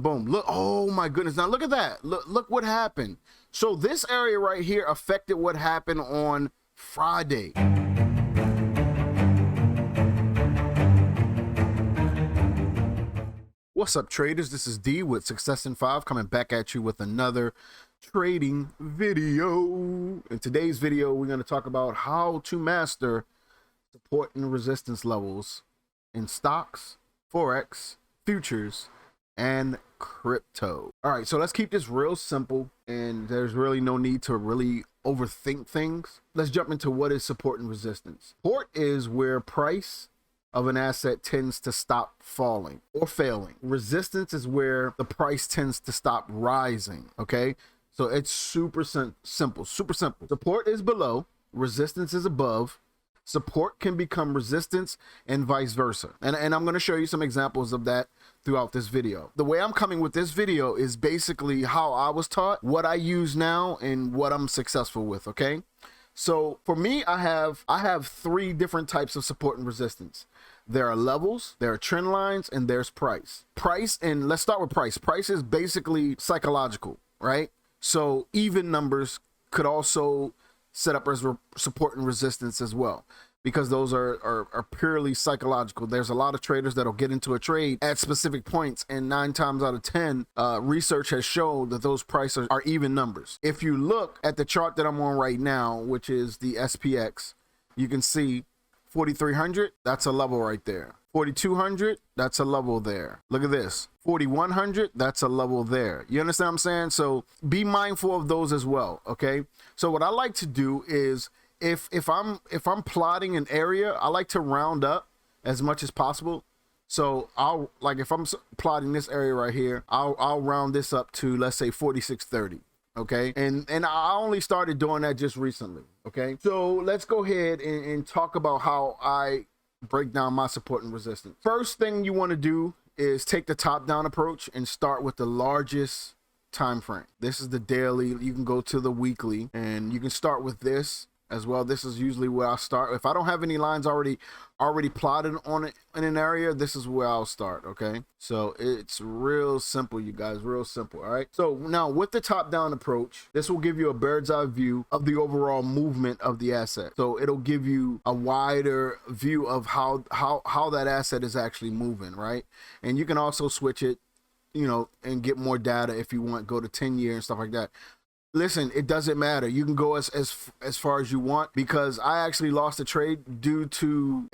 boom. Look, oh my goodness. Now look at that. Look what happened. So this area right here affected what happened on Friday. What's up, traders? This is D with Success in 5 coming back at you with another trading video. In today's video, we're going to talk about how to master support and resistance levels in stocks, Forex, futures, and crypto. All right, so let's keep this real simple, and there's really no need to really overthink things. Let's jump into what is support and resistance. Support is where price of an asset tends to stop falling or failing. Resistance is where the price tends to stop rising, okay? So it's super simple, super simple. Support is below, resistance is above. Support can become resistance and vice versa. And I'm gonna show you some examples of that throughout this video. The way I'm coming with this video is basically how I was taught, what I use now, and what I'm successful with, okay? So for me, I have three different types of support and resistance. There are levels, there are trend lines, and there's price. Price, and let's start with price. Price is basically psychological, right? So even numbers could also set up as support and resistance as well, because those are purely psychological. There's a lot of traders that'll get into a trade at specific points, and 9 times out of 10, research has shown that those prices are even numbers. If you look at the chart that I'm on right now, which is the SPX, you can see 4,300, that's a level right there. 4,200, that's a level there. Look at this, 4,100, that's a level there. You understand what I'm saying? So be mindful of those as well, okay? So what I like to do is, if I'm plotting an area, I like to round up as much as possible. So I'll, like, if I'm plotting this area right here, I'll round this up to, let's say, 4630. Okay, and I only started doing that just recently. Okay, so let's go ahead and talk about how I break down my support and resistance. First thing you want to do is take the top down approach and start with the largest time frame. This is the daily. You can go to the weekly, and you can start with this as well. This is usually where I start. If I don't have any lines already plotted on it in an area, this is where I'll start. Okay, so it's real simple, you guys, real simple. All right, so now with the top down approach, this will give you a bird's eye view of the overall movement of the asset. So it'll give you a wider view of how that asset is actually moving, right? And you can also switch it, you know, and get more data if you want, go to 10-year and stuff like that. Listen, it doesn't matter. You can go as far as you want, because I actually lost a trade due to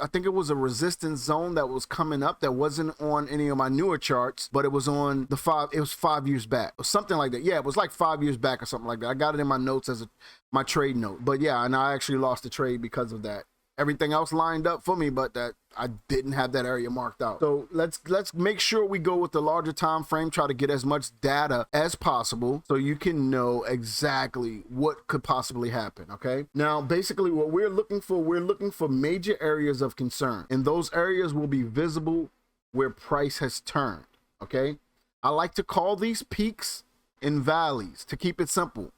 I think it was a resistance zone that was coming up that wasn't on any of my newer charts, but it was on it was 5 years back or something like that. Yeah, it was like 5 years back or something like that. I got it in my notes as my trade note. But yeah, and I actually lost the trade because of that. Everything else lined up for me, but that I didn't have that area marked out. So let's make sure we go with the larger time frame, try to get as much data as possible so you can know exactly what could possibly happen, okay? Now, basically what we're looking for major areas of concern, and those areas will be visible where price has turned, okay? I like to call these peaks and valleys to keep it simple,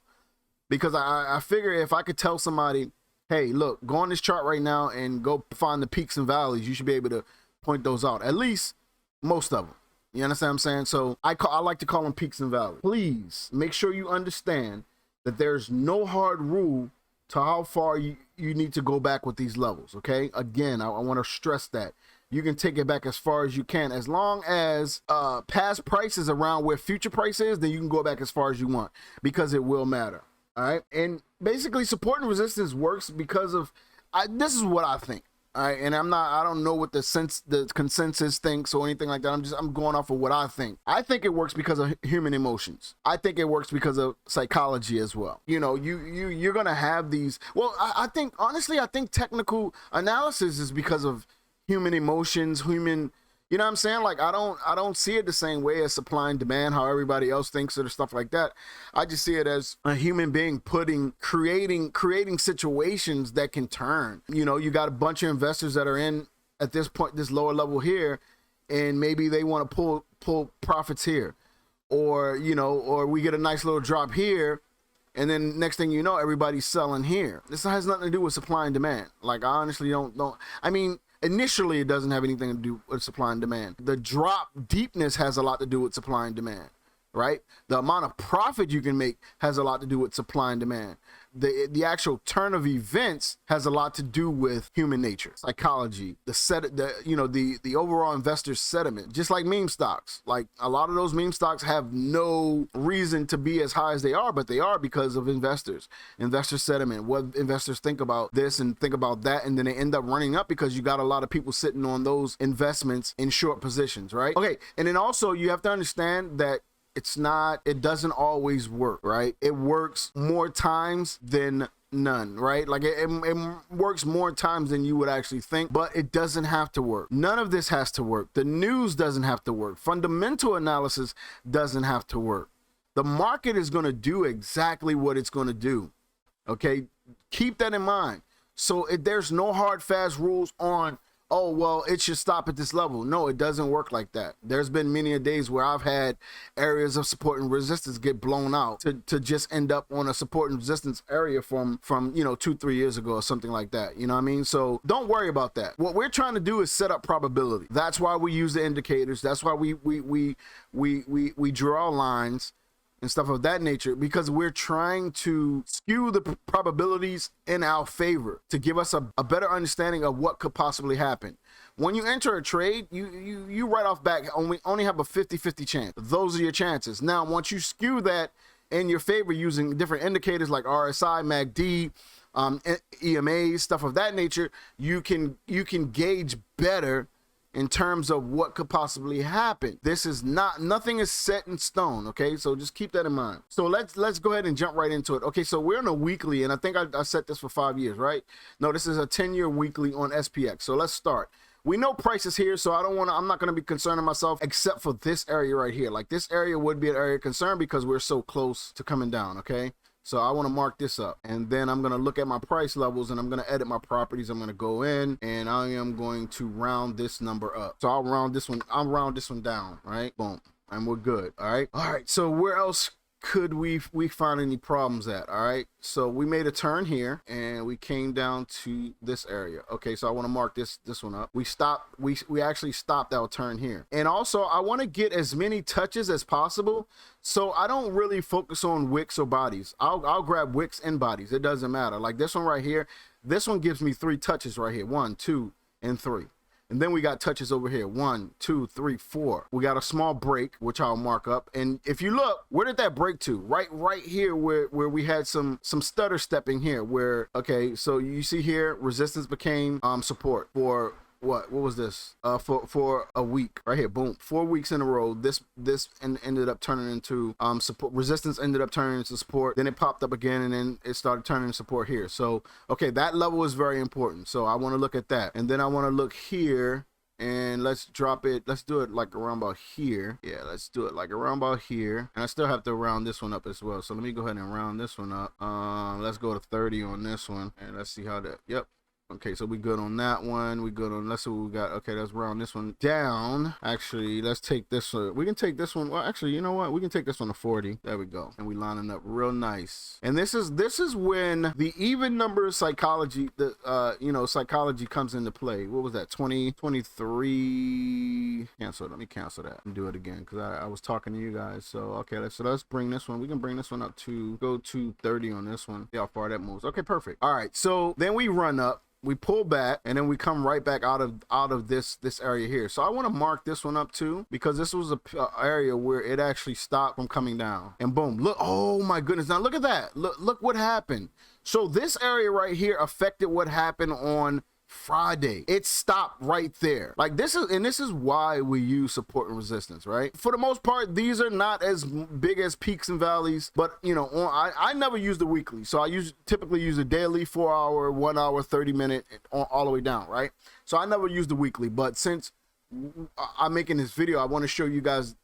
because I figure if I could tell somebody, hey, look, go on this chart right now and go find the peaks and valleys, you should be able to point those out, at least most of them. You understand what I'm saying? So I like to call them peaks and valleys. Please make sure you understand that there's no hard rule to how far you need to go back with these levels, okay? Again, I want to stress that. You can take it back as far as you can. As long as past price is around where future price is, then you can go back as far as you want, because it will matter. All right, and basically support and resistance works because of this is what I think. All right, and I don't know what the consensus thinks or anything like that. I'm going off of what I think. I think it works because of human emotions. I think it works because of psychology as well. You know, you're gonna have these. Well, I think honestly, I think technical analysis is because of human emotions, you know what I'm saying? Like, I don't see it the same way as supply and demand, how everybody else thinks it or stuff like that. I just see it as a human being creating situations that can turn. You know, you got a bunch of investors that are in at this point, this lower level here, and maybe they want to pull profits here, or, you know, or we get a nice little drop here, and then next thing you know, everybody's selling here. This has nothing to do with supply and demand. Like, I honestly don't. I mean, Initially, it doesn't have anything to do with supply and demand. The drop deepness has a lot to do with supply and demand, right? The amount of profit you can make has a lot to do with supply and demand. The actual turn of events has a lot to do with human nature, psychology, the overall investor sentiment. Just like meme stocks, like a lot of those meme stocks have no reason to be as high as they are, but they are because of investor sentiment, what investors think about this and think about that, and then they end up running up because you got a lot of people sitting on those investments in short positions, right? Okay, and then also you have to understand that it doesn't always work, right? It works more times than none, right? Like it works more times than you would actually think, but it doesn't have to work. None of this has to work. The news doesn't have to work. Fundamental analysis doesn't have to work. The market is going to do exactly what it's going to do. Okay, keep that in mind. So there's no hard fast rules on, oh, well, it should stop at this level. No, it doesn't work like that. There's been many a days where I've had areas of support and resistance get blown out to just end up on a support and resistance area from 2-3 years ago or something like that. You know what I mean? So don't worry about that. What we're trying to do is set up probability. That's why we use the indicators. That's why we draw lines and stuff of that nature, because we're trying to skew the probabilities in our favor to give us a better understanding of what could possibly happen. When you enter a trade, you right off back only have a 50-50 chance. Those are your chances. Now, once you skew that in your favor using different indicators like RSI, MACD, EMAs, stuff of that nature, you can gauge better in terms of what could possibly happen. Nothing is set in stone, okay? So just keep that in mind. So let's go ahead and jump right into it. Okay, so we're on a weekly, and I think I set this for 5 years, right? No, this is a 10-year weekly on SPX. So let's start. We know prices here, so I'm not gonna be concerning myself except for this area right here. Like this area would be an area of concern because we're so close to coming down, okay? So I want to mark this up, and then I'm going to look at my price levels, and I'm going to edit my properties. I'm going to go in, and I am going to round this number up. So I'll round this one down, right? Boom. And we're good. All right. So where else could we find any problems at? All right, so we made a turn here and we came down to this area. Okay, so I want to mark this one up. We actually stopped our turn here, and also I want to get as many touches as possible, so I don't really focus on wicks or bodies. I'll grab wicks and bodies, it doesn't matter. Like this one right here, this one gives me 3 touches right here, 1, 2, and 3. And then we got touches over here, 1, 2, 3, 4. We got a small break, which I'll mark up. And if you look, where did that break to? Right here where we had some stutter stepping here, where, okay, so you see here, resistance became support for what was this? For a week right here. Boom, 4 weeks in a row. This ended up turning into support. Resistance ended up turning into support. Then it popped up again, and then it started turning into support here. So okay, that level is very important. So I want to look at that, and then I want to look here. And let's drop it. Let's do it like around about here. Yeah, let's do it like around about here. And I still have to round this one up as well. So let me go ahead and round this one up. Let's go to 30 on this one, and let's see how that. Yep. Okay, so we good on that one. We good on, let's see what we got. Okay, let's round this one down. Actually, let's take this one. We can take this one. Well, actually, you know what? We can take this one to 40. There we go. And we lining up real nice. And this is when the even number psychology, psychology comes into play. What was that? 23. Cancel it. Let me cancel that and do it again, because I was talking to you guys. So okay, let's bring this one. We can bring this one up to go to 30 on this one. See how far that moves. Okay, perfect. All right, so then we run up. We pull back, and then we come right back out of this area here. So I want to mark this one up too, because this was a area where it actually stopped from coming down. And boom, look, oh my goodness, now look at that. Look what happened. So this area right here affected what happened on Friday. It stopped right there. Like this is why we use support and resistance, right? For the most part, these are not as big as peaks and valleys, but I never use the weekly, so I typically use a daily, 4 hour, 1 hour, 30 minute, all the way down, right? So I never use the weekly, but since I'm making this video, I want to show you guys,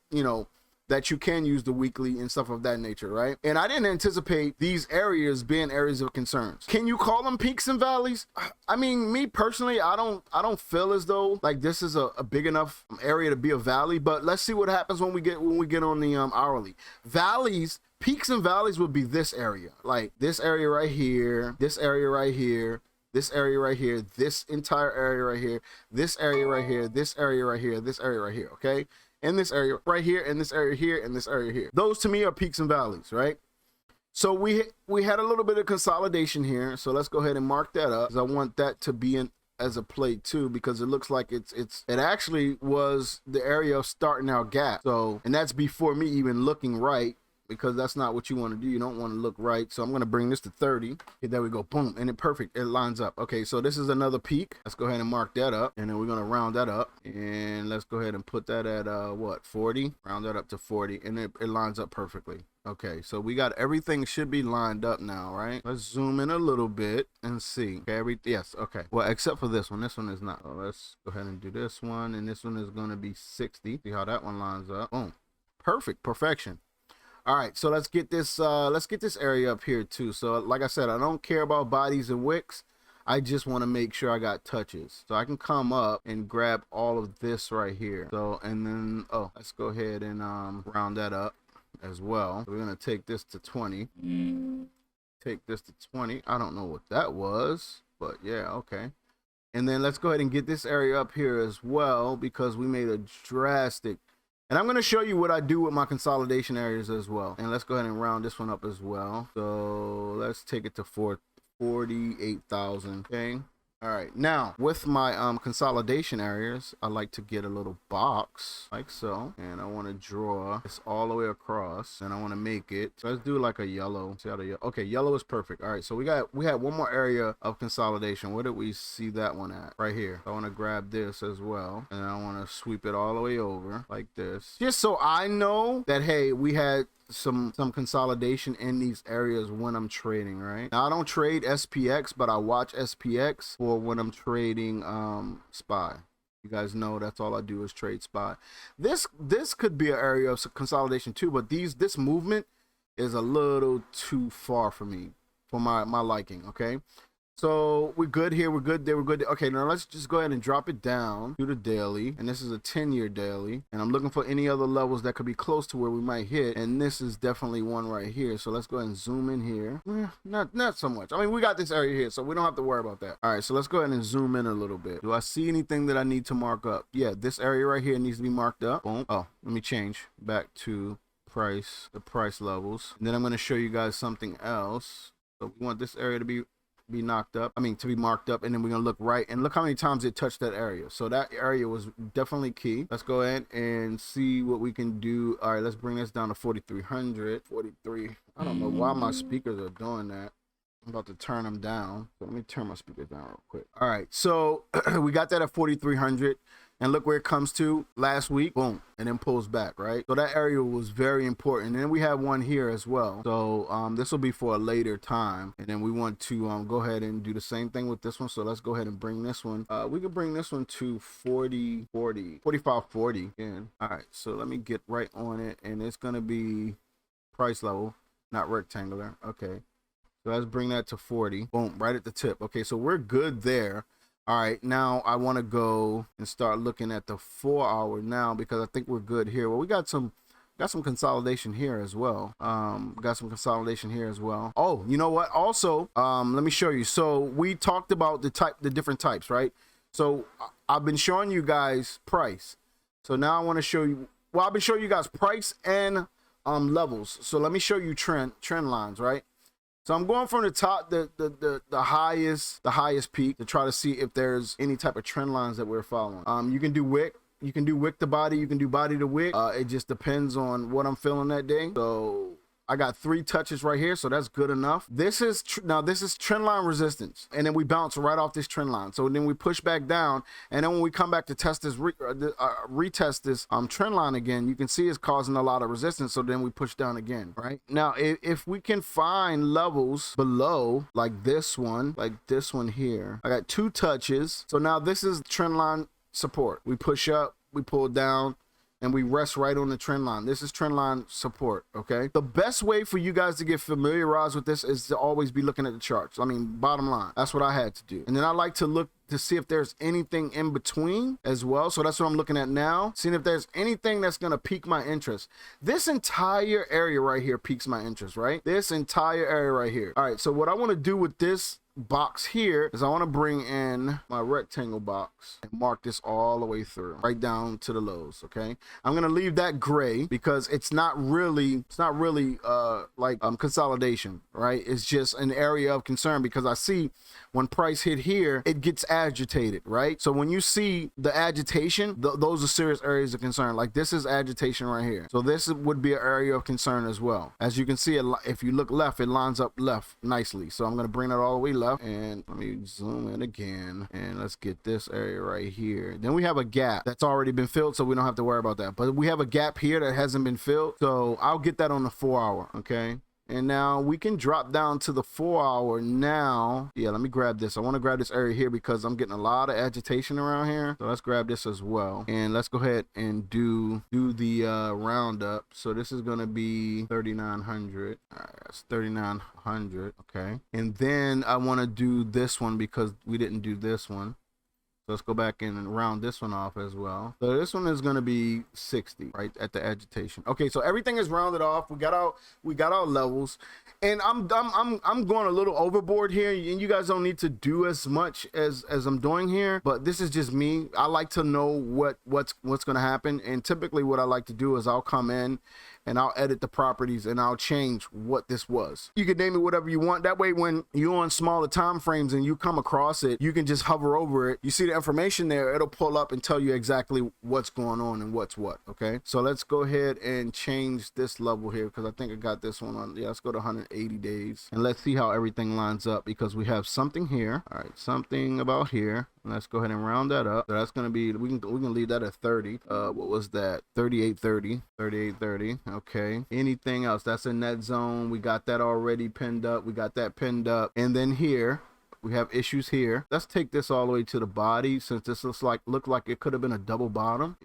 that you can use the weekly and stuff of that nature, right? And I didn't anticipate these areas being areas of concerns. Can you call them peaks and valleys? I mean, me personally, I don't feel as though like this is a big enough area to be a valley, but let's see what happens when we get on the hourly. Valleys, peaks and valleys would be this area, like this area right here, this area right here, this area right here, this entire area right here, this area right here, this area right here, this area right here, okay? And this area right here, and this area here, and this area here. Those to me are peaks and valleys, right? So we had a little bit of consolidation here. So let's go ahead and mark that up, because I want that to be in as a play too, because it looks like it actually was the area of starting our gap. So, and that's before me even looking right, because that's not what you want to do. You don't want to look right. So I'm going to bring this to 30. Okay, there we go. Boom. And it perfect. It lines up. Okay, so this is another peak. Let's go ahead and mark that up. And then we're going to round that up. And let's go ahead and put that at what, 40? Round that up to 40. And it lines up perfectly. Okay, so we got everything should be lined up now, right? Let's zoom in a little bit and see. Okay, yes, okay. Well, except for this one. This one is not. So let's go ahead and do this one. And this one is going to be 60. See how that one lines up. Boom. Perfect. Perfection. All right, so let's get this area up here too. So like I said, I don't care about bodies and wicks. I just want to make sure I got touches. So I can come up and grab all of this right here. So, and then, oh, let's go ahead and round that up as well. So we're going to take this to 20. Take this to 20. I don't know what that was, but yeah, okay. And then let's go ahead and get this area up here as well, because we made a drastic. And I'm going to show you what I do with my consolidation areas as well. And let's go ahead and round this one up as well. So let's take it to 48,000. Okay. All right. Now with my consolidation areas, I like to get a little box like so. And I want to draw this all the way across, and I want to make it. So let's do like a yellow. See how the okay, yellow is perfect. All right. So we had one more area of consolidation. Where did we see that one at? Right here. So I want to grab this as well, and I want to sweep it all the way over like this, just so I know that, hey, we had some consolidation in these areas when I'm trading, right? Now I don't trade SPX, but I watch SPX for when I'm trading SPY. You guys know that's all I do is trade SPY. This could be an area of consolidation too, but this movement is a little too far for me, for my liking. Okay, so we're good here, we're good there, we're good there. Okay, now let's just go ahead and drop it down to the daily, and this is a 10-year daily, and I'm looking for any other levels that could be close to where we might hit, and this is definitely one right here. So let's go ahead and zoom in here. Not so much. I mean, we got this area here, so we don't have to worry about that. All right, so let's go ahead and zoom in a little bit. Do I see anything that I need to mark up? Yeah, this area right here needs to be marked up. Boom. Oh, let me change back to the price levels, and then I'm going to show you guys something else. So we want this area to be knocked up, to be marked up, and then we're gonna look right, and look how many times it touched that area. So that area was definitely key. Let's go ahead and see what we can do. All right, let's bring this down to 4,300. 43. I don't know why my speakers are doing that. I'm about to turn them down. So let me turn my speakers down real quick. All right, so we got that at 4,300. And look where it comes to last week, boom, and then pulls back, right? So that area was very important. And then we have one here as well. So this will be for a later time. And then we want to go ahead and do the same thing with this one. So let's go ahead and bring this one. We could bring this one to 45.40 again. All right, so let me get right on it. And it's going to be price level, not rectangular. Okay, so let's bring that to 40. Boom, right at the tip. Okay, so we're good there. All right, now I want to go and start looking at the 4 hour now, because I think we're good here. Well, we got some consolidation here as well. Got some consolidation here as well. Oh, you know what? Also, let me show you. So we talked about the different types, right? So I've been showing you guys price. So now I want to show you. Well, I've been showing you guys price and levels. So let me show you trend lines, right? So I'm going from the top, the highest peak, to try to see if there's any type of trend lines that we're following. You can do wick. You can do wick to body. You can do body to wick. It just depends on what I'm feeling that day. So I got 3 touches right here, so that's good enough. This is trend line resistance, and then we bounce right off this trend line. So then we push back down, and then when we come back to test this, retest this trend line again, you can see it's causing a lot of resistance. So then we push down again, right? Now, if we can find levels below, like this one here, I got 2 touches. So now this is trend line support. We push up, we pull down, and we rest right on the trend line. This is trend line support, okay? The best way for you guys to get familiarized with this is to always be looking at the charts. Bottom line. That's what I had to do. And then I like to look to see if there's anything in between as well. So that's what I'm looking at now, seeing if there's anything that's going to pique my interest. This entire area right here piques my interest, right? This entire area right here. All right, so what I want to do with this box here is I want to bring in my rectangle box and mark this all the way through, right down to the lows. Okay, I'm gonna leave that gray because it's not really like consolidation, right? It's just an area of concern because I see when price hit here, it gets agitated, right? So when you see the agitation, those are serious areas of concern. Like this is agitation right here, so this would be an area of concern as well. As you can see, if you look left, it lines up left nicely, so I'm gonna bring that all the way left. And let me zoom in again, and let's get this area right here. Then we have a gap that's already been filled, so we don't have to worry about that, but we have a gap here that hasn't been filled, so I'll get that on the 4 hour. Okay, and now we can drop down to the 4 hour now. Yeah, let me grab this. I want to grab this area here because I'm getting a lot of agitation around here. So let's grab this as well. And let's go ahead and do the roundup. So this is going to be 3,900. All right, that's 3,900. Okay. And then I want to do this one because we didn't do this one. So let's go back in and round this one off as well. So this one is going to be 60 right at the agitation. Okay, so everything is rounded off. We got our levels, and I'm going a little overboard here, and you guys don't need to do as much as I'm doing here. But this is just me. I like to know what's going to happen, and typically what I like to do is I'll come in and I'll edit the properties and I'll change what this was. You can name it whatever you want. That way, when you're on smaller time frames and you come across it, you can just hover over it. You see the information there, it'll pull up and tell you exactly what's going on and what's what. Okay, so let's go ahead and change this level here because I think I got this one on. Yeah, let's go to 180 days and let's see how everything lines up because we have something here. All right, something about here. Let's go ahead and round that up. So that's going to be, we can leave that at 30. What was that? 38.30. 38.30. Okay. Anything else? That's in that zone. We got that already pinned up. We got that pinned up. And then here, we have issues here. Let's take this all the way to the body since this looked like it could have been a double bottom.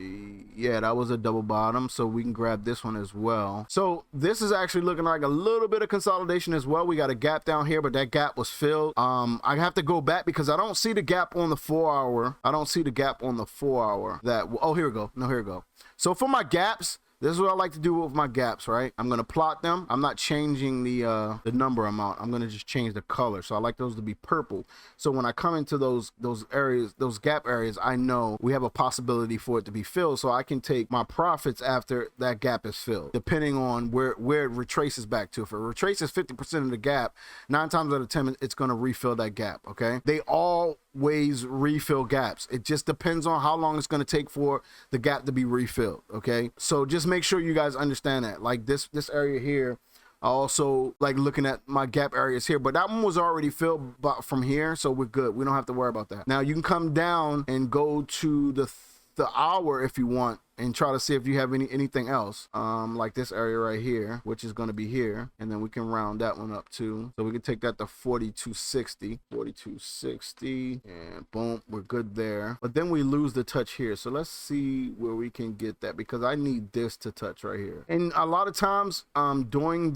Yeah, that was a double bottom. So we can grab this one as well. So this is actually looking like a little bit of consolidation as well. We got a gap down here, but that gap was filled. I have to go back because I don't see the gap on the 4 hour. I don't see the gap on the 4 hour that, oh, here we go. No, here we go. So for my gaps, this is what I like to do with my gaps, right? I'm gonna plot them. I'm not changing the number amount. I'm gonna just change the color. So I like those to be purple. So when I come into those areas, those gap areas, I know we have a possibility for it to be filled. So I can take my profits after that gap is filled, depending on where it retraces back to. If it retraces 50% of the gap, 9 times out of 10, it's gonna refill that gap. Okay, they always refill gaps. It just depends on how long it's gonna take for the gap to be refilled. Okay, so just make sure you guys understand that. Like this area here, I also like looking at my gap areas here, but that one was already filled from here, so we're good. We don't have to worry about that. Now you can come down and go to the hour if you want and try to see if you have anything else, like this area right here, which is going to be here, and then we can round that one up too. So we can take that to 4260, and boom, we're good there. But then we lose the touch here. So let's see where we can get that because I need this to touch right here. And a lot of times, doing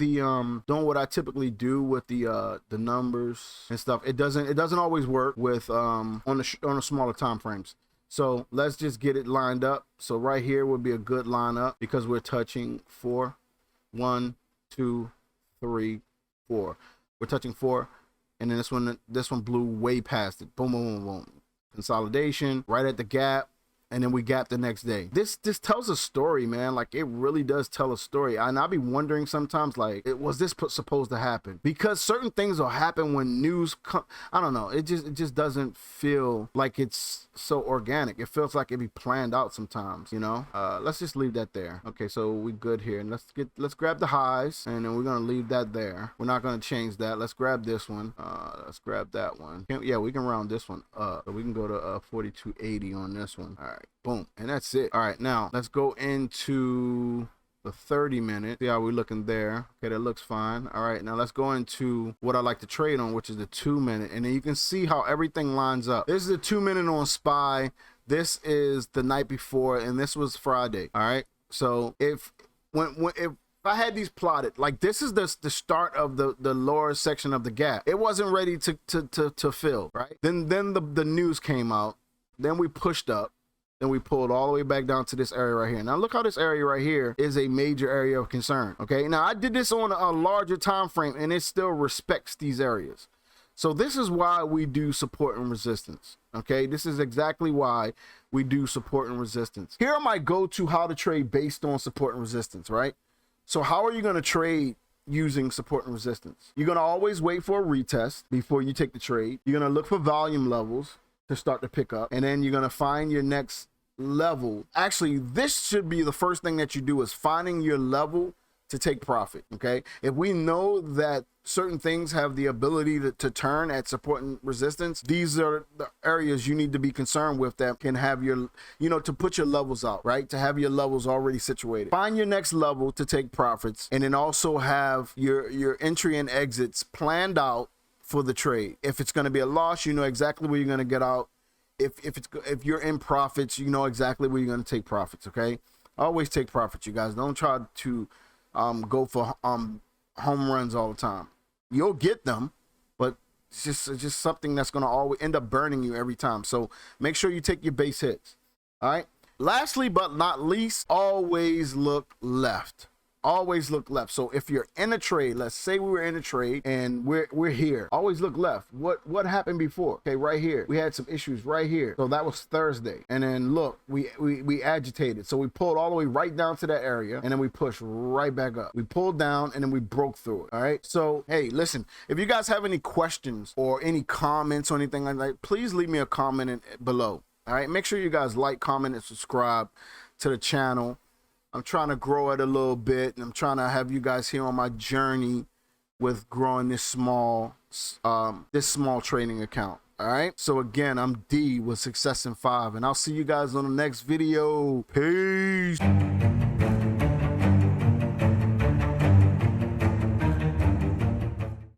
what I typically do with the numbers and stuff, it doesn't always work with on the smaller time frames. So let's just get it lined up. So right here would be a good lineup because we're touching 4. 1, 2, 3, 4. We're touching 4, and then this one blew way past it. Boom, boom, boom, boom. Consolidation right at the gap. And then we gap the next day. This tells a story, man. Like, it really does tell a story. And I'll be wondering sometimes, like, was this supposed to happen? Because certain things will happen when news I don't know. It just doesn't feel like it's so organic. It feels like it be planned out sometimes, you know? Let's just leave that there. Okay, so we good here. And let's grab the highs, and then we're gonna leave that there. We're not gonna change that. Let's grab this one. Let's grab that one. Yeah, we can round this one up. So we can go to 4280 on this one. All right. Boom, and that's it. All right, now let's go into the 30 minute. See how we're looking there. Okay, that looks fine. All right, now let's go into what I like to trade on, which is the 2 minute, and then you can see how everything lines up. This is the 2 minute on SPY. This is the night before, and this was Friday. All right, so if If I had these plotted, like this is the start of the lower section of the gap. It wasn't ready to fill, right? Then the news came out. Then we pushed up. Then we pulled all the way back down to this area right here. Now look how this area right here is a major area of concern. Okay, now I did this on a larger time frame and it still respects these areas. So this is why we do support and resistance. Okay, this is exactly why we do support and resistance. Here are my go-to how to trade based on support and resistance, right? So how are you going to trade using support and resistance? You're going to always wait for a retest before you take the trade. You're going to look for volume levels to start to pick up, and then you're going to find your next level. Actually, this should be the first thing that you do, is finding your level to take profit. Okay, if we know that certain things have the ability to turn at support and resistance, these are the areas you need to be concerned with that can have your, you know, to put your levels out, right? To have your levels already situated. Find your next level to take profits, and then also have your entry and exits planned out for the trade. If it's going to be a loss, you know exactly where you're going to get out. If you're in profits, you know exactly where you're going to take profits. Okay, always take profits, you guys. Don't try to go for home runs all the time. You'll get them, but it's just something that's going to always end up burning you every time. So make sure you take your base hits. All right, lastly but not least, always look left. Always look left. So if you're in a trade, let's say we were in a trade and we're here, always look left. What happened before? Okay, right here we had some issues right here. So that was Thursday, and then look, we agitated, so we pulled all the way right down to that area, and then we pushed right back up. We pulled down and then we broke through it. All right, so hey, listen, if you guys have any questions or any comments or anything like that, please leave me a comment below. All right, make sure you guys like, comment, and subscribe to the channel. I'm trying to grow it a little bit, and I'm trying to have you guys here on my journey with growing this small trading account. All right, so again, I'm D with Success in 5, and I'll see you guys on the next video. Peace.